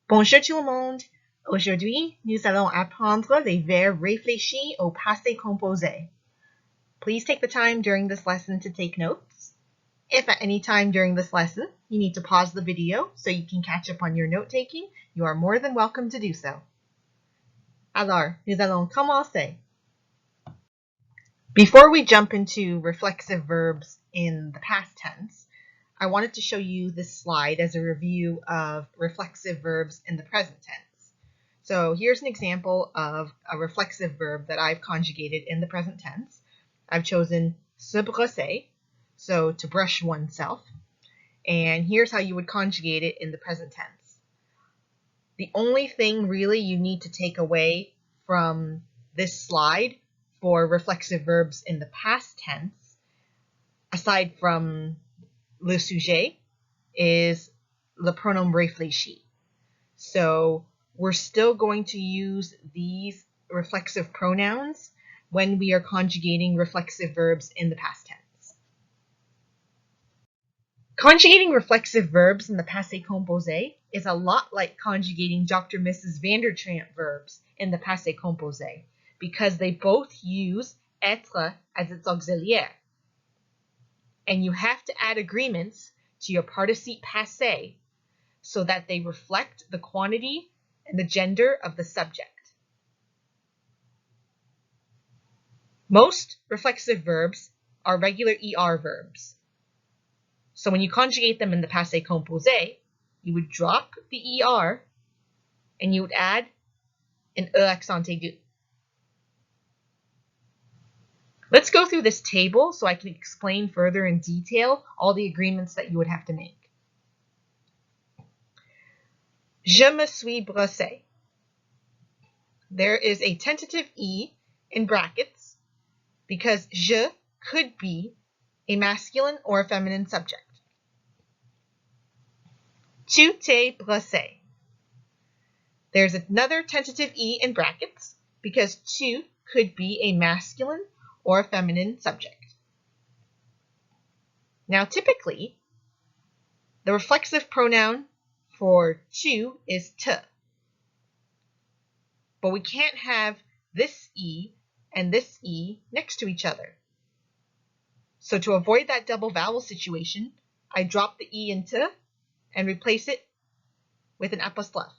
Bonjour tout le monde! Aujourd'hui, nous allons apprendre les verbes réfléchis au passé composé. Please take the time during this lesson to take notes. If at any time during this lesson you need to pause the video so you can catch up on your note-taking, you are more than welcome to do so. Alors, nous allons commencer. Before we jump into reflexive verbs in the past tense, I wanted to show you this slide as a review of reflexive verbs in the present tense. So here's an example of a reflexive verb that I've conjugated in the present tense. I've chosen se brosser, so to brush oneself. And here's how you would conjugate it in the present tense. The only thing really you need to take away from this slide for reflexive verbs in the past tense, aside from le sujet, is le pronom réfléchis. So we're still going to use these reflexive pronouns when we are conjugating reflexive verbs in the past tense. Conjugating reflexive verbs in the passé composé is a lot like conjugating Dr. Mrs. Vandertramp verbs in the passé composé because they both use être as its auxiliaire. And you have to add agreements to your participe passé so that they reflect the quantity and the gender of the subject. Most reflexive verbs are regular ER verbs. So when you conjugate them in the passé composé, you would drop the ER and you would add an E accent aigu. Let's go through this table so I can explain further in detail all the agreements that you would have to make. Je me suis brossé. There is a tentative E in brackets because je could be a masculine or a feminine subject. Tu t'es brossé. There's another tentative E in brackets because tu could be a masculine or a feminine subject. Now typically, the reflexive pronoun for tu is te. But we can't have this E and this E next to each other. So to avoid that double vowel situation, I drop the E in te and replace it with an apostrophe.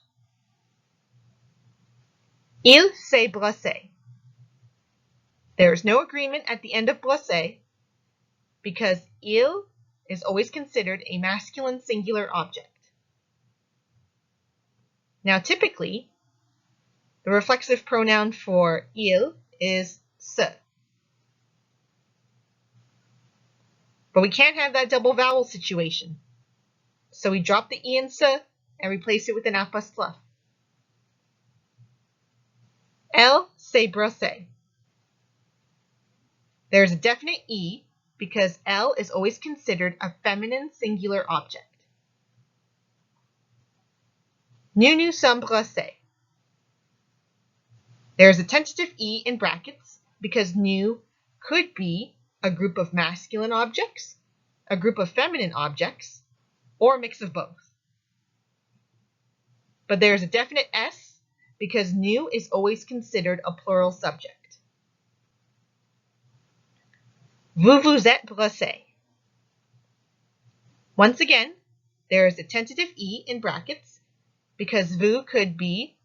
Il s'est brossé. There is no agreement at the end of brossé because il is always considered a masculine singular object. Now typically, the reflexive pronoun for il is se. But we can't have that double vowel situation. So we drop the E in se and replace it with an apostrophe. Elle s'est brossée. There's a definite E because elle is always considered a feminine singular object. Nous nous sommes brossés. There's a tentative E in brackets because nous could be a group of masculine objects, a group of feminine objects, or a mix of both. But there's a definite S because nous is always considered a plural subject. Vous vous êtes brossé. Once again, there is a tentative E in brackets because vous could be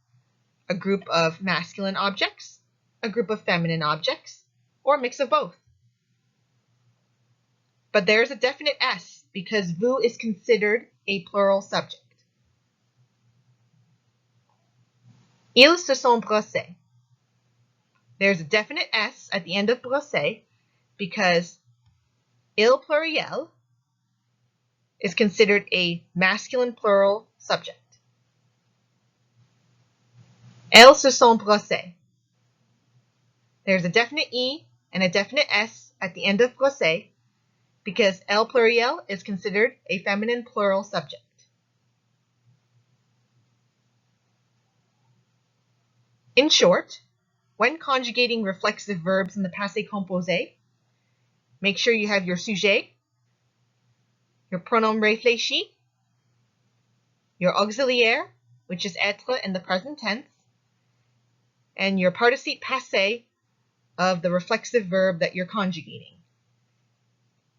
a group of masculine objects, a group of feminine objects, or a mix of both. But there's a definite S because vous is considered a plural subject. Ils se sont brossés. There's a definite S at the end of brossé because il pluriel is considered a masculine plural subject. Elles se sont brossées. There's a definite E and a definite S at the end of brossé because elle pluriel is considered a feminine plural subject. In short, when conjugating reflexive verbs in the passé composé, make sure you have your sujet, your pronom réfléchi, your auxiliaire, which is être in the present tense, and your participe passé of the reflexive verb that you're conjugating.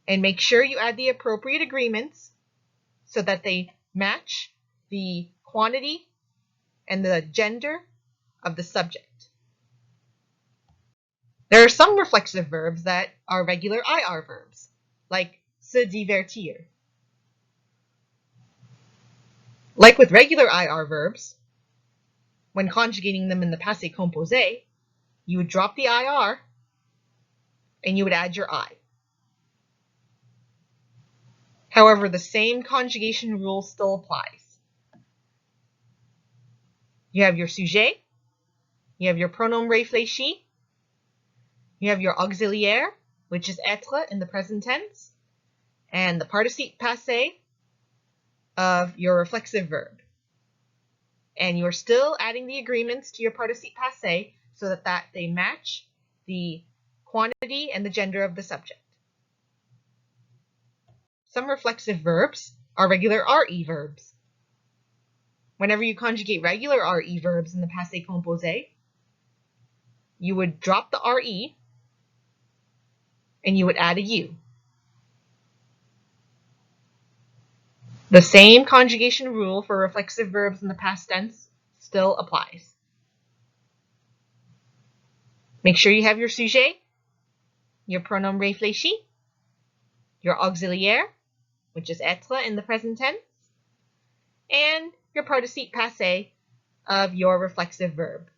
And make sure you add the appropriate agreements so that they match the quantity and the gender of the subject. There are some reflexive verbs that are regular IR verbs, like se divertir. Like with regular IR verbs, when conjugating them in the passé composé, you would drop the IR and you would add your I. However, the same conjugation rule still applies. You have your sujet, you have your pronom réfléchis, you have your auxiliaire, which is être in the present tense, and the participe passé of your reflexive verb. And you are still adding the agreements to your participe passé so that they match the quantity and the gender of the subject. Some reflexive verbs are regular RE verbs. Whenever you conjugate regular RE verbs in the passé composé, you would drop the RE and you would add a U. The same conjugation rule for reflexive verbs in the past tense still applies. Make sure you have your sujet, your pronom réfléchis, your auxiliaire, which is être in the present tense, and your participe passé of your reflexive verb.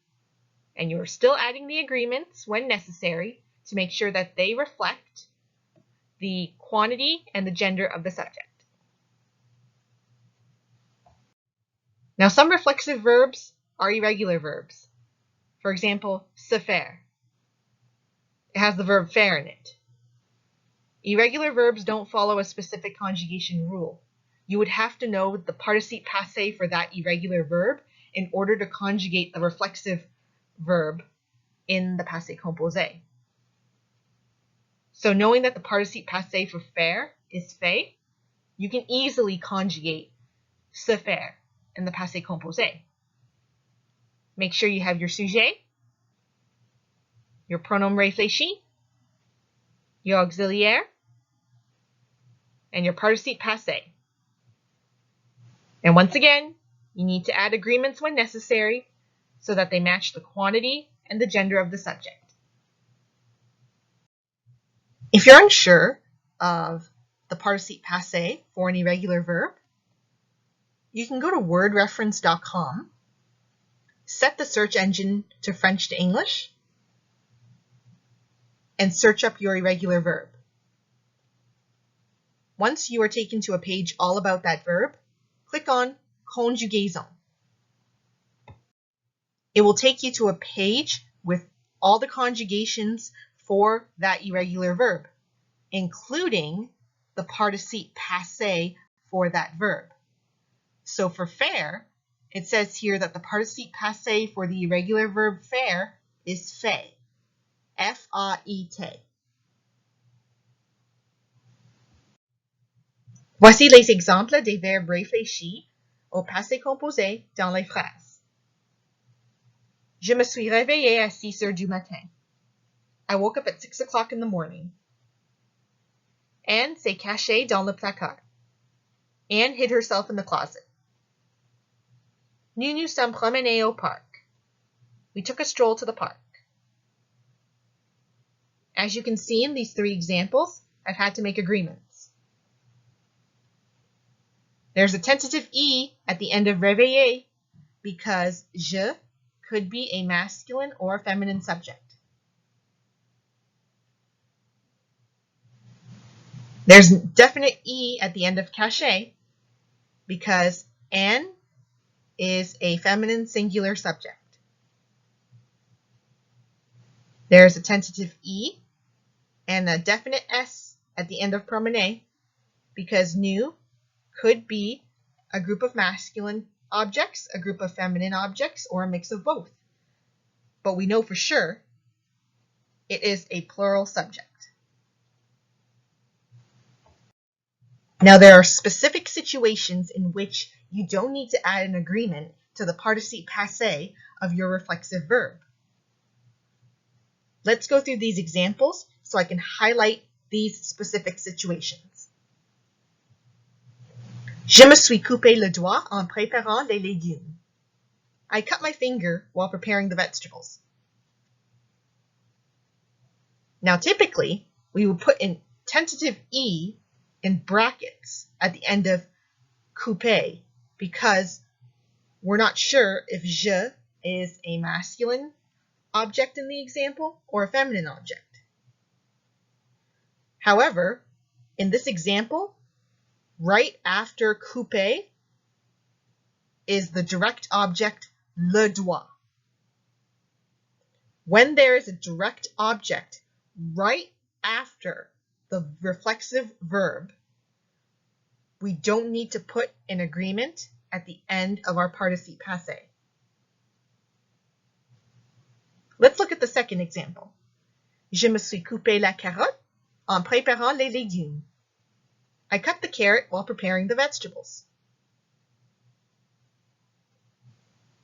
And you are still adding the agreements when necessary to make sure that they reflect the quantity and the gender of the subject. Now, some reflexive verbs are irregular verbs. For example, se faire. It has the verb faire in it. Irregular verbs don't follow a specific conjugation rule. You would have to know the participe passé for that irregular verb in order to conjugate the reflexive verb in the passé composé. So knowing that the participe passé for faire is fait, you can easily conjugate se faire in the passé composé. Make sure you have your sujet, your pronom réfléchis, your auxiliaire, and your participe passé. And once again, you need to add agreements when necessary so that they match the quantity and the gender of the subject. If you're unsure of the participe passé for an irregular verb, you can go to wordreference.com, set the search engine to French to English, and search up your irregular verb. Once you are taken to a page all about that verb, click on Conjugaison. It will take you to a page with all the conjugations for that irregular verb, including the participe passé for that verb. So for faire, it says here that the participe passé for the irregular verb faire is fait, F-A-I-T. Voici les exemples des verbes réfléchis au passé composé dans les phrases. Je me suis réveillée à 6 heures du matin. I woke up at 6 o'clock in the morning. Anne s'est cachée dans le placard. Anne hid herself in the closet. Nous nous sommes promenés au parc. We took a stroll to the park. As you can see in these 3 examples, I've had to make agreements. There's a tentative E at the end of réveiller because je could be a masculine or a feminine subject. There's a definite E at the end of caché because Anne is a feminine singular subject. There's a tentative E and a definite S at the end of promener because nous could be a group of masculine objects, a group of feminine objects, or a mix of both. But we know for sure it is a plural subject. Now, there are specific situations in which you don't need to add an agreement to the participe passé of your reflexive verb. Let's go through these examples so I can highlight these specific situations. Je me suis coupé le doigt en préparant les légumes. I cut my finger while preparing the vegetables. Now typically, we would put in tentative E in brackets at the end of coupé because we're not sure if je is a masculine object in the example or a feminine object. However, in this example, right after coupé is the direct object le doigt. When there is a direct object right after the reflexive verb, we don't need to put an agreement at the end of our participe passé. Let's look at the second example. Je me suis coupé la carotte en préparant les légumes. I cut the carrot while preparing the vegetables.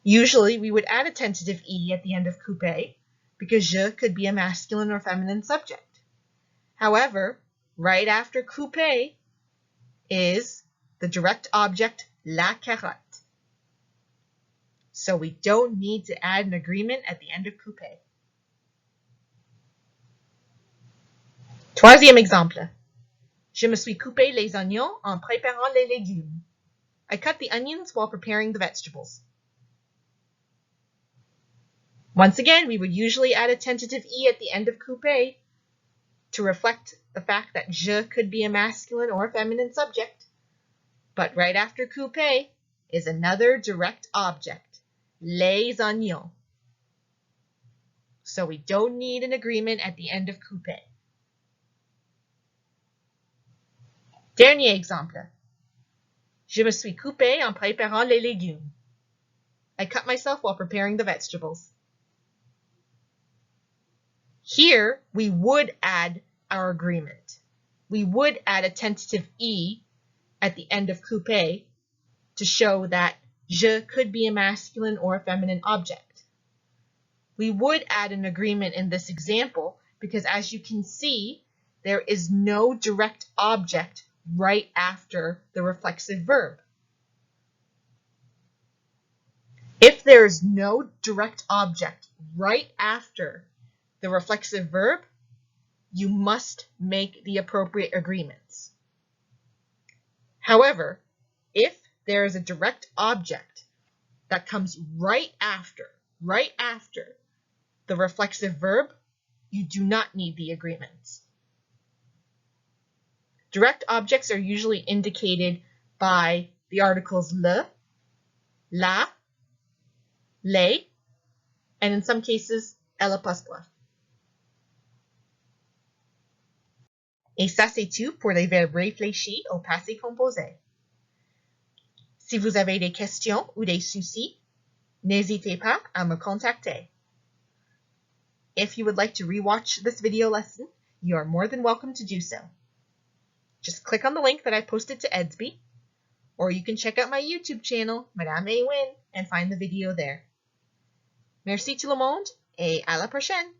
Usually, we would add a tentative E at the end of coupé because je could be a masculine or feminine subject. However, right after coupé is the direct object la carotte. So we don't need to add an agreement at the end of coupé. Troisième exemple. Je me suis coupé les oignons en préparant les légumes. I cut the onions while preparing the vegetables. Once again, we would usually add a tentative E at the end of coupé to reflect the fact that je could be a masculine or a feminine subject. But right after coupé is another direct object, les oignons. So we don't need an agreement at the end of coupé. Dernier exemple. Je me suis coupé en préparant les légumes. I cut myself while preparing the vegetables. Here, we would add our agreement. We would add a tentative E at the end of coupé to show that je could be a masculine or a feminine object. We would add an agreement in this example because, as you can see, there is no direct object right after the reflexive verb. If there is no direct object right after the reflexive verb, you must make the appropriate agreements. However, if there is a direct object that comes right after the reflexive verb, you do not need the agreements. Direct objects are usually indicated by the articles le, la, les, and in some cases, l'apostrophe. Et ça, c'est tout pour les verbes réfléchis au passé composé. Si vous avez des questions ou des soucis, n'hésitez pas à me contacter. If you would like to rewatch this video lesson, you are more than welcome to do so. Just click on the link that I posted to Edsby, or you can check out my YouTube channel, Madame Awin, and find the video there. Merci tout le monde, et à la prochaine!